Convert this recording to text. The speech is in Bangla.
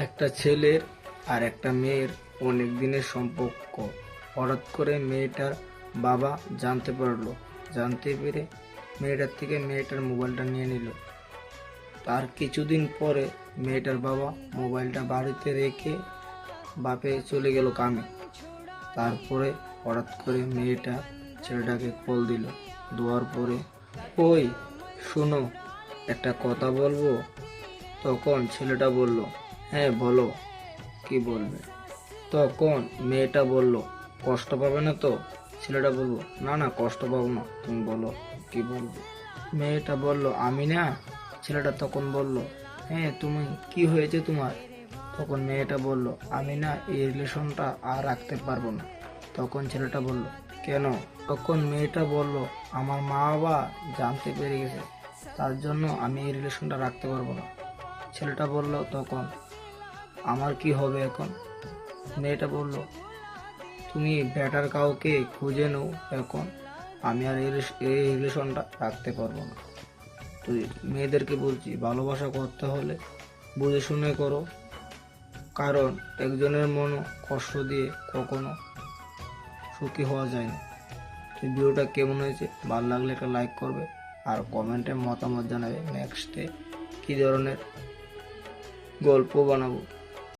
একটা ছেলের আর একটা মেয়ের অনেক দিনের সম্পর্ক। হঠাৎ করে মেয়েটার বাবা জানতে পারলো। জানতে পেরে মেয়েটার থেকে মেয়েটার মোবাইলটা নিয়ে নিল। তার কিছুদিন পরে মেয়েটার বাবা মোবাইলটা বাড়িতে রেখে বাপে চলে গেল কামে। তারপরে হঠাৎ করে মেয়েটা ছেলেটাকে কল দিল। দেওয়ার পরে, ওই শোনো, একটা কথা বলবো। তখন ছেলেটা বলল, হ্যাঁ বলো, কি বলবে। তখন মেয়েটা বলল, কষ্ট পাবে না তো? ছেলেটা বলল, না না, কষ্ট পাবো না, তুমি বলো কি বলবে। মেয়েটা বলল, আমি না। ছেলেটা তখন বলল, হ্যাঁ তুমি, কি হয়েছে তোমার? তখন মেয়েটা বলল, আমি না এই রিলেশনটা আর রাখতে পারবো না। তখন ছেলেটা বলল, কেন? তখন মেয়েটা বলল, আমার মা বাবা জানতে পেরে গেছে, তার জন্য আমি এই রিলেশনটা রাখতে পারবো না। ছেলেটা বলল, তখন আমার কি হবে এখন? মেয়েটা বলল, তুমি বেটার কাউকে খুঁজে নাও এখন, আমি আর এই রিলেশনটা রাখতে পারবো না। তুই মেয়েদেরকে বলছি, ভালোবাসা করতে হলে বুঝে শুনে করো, কারণ একজনের মনও কষ্ট দিয়ে কখনো সুখী হওয়া যায় না। তো ভিডিওটা কেমন হয়েছে, ভালো লাগলে একটা লাইক করবে আর কমেন্টে মতামত জানাবে নেক্সটে কী ধরনের গল্প বানাবো।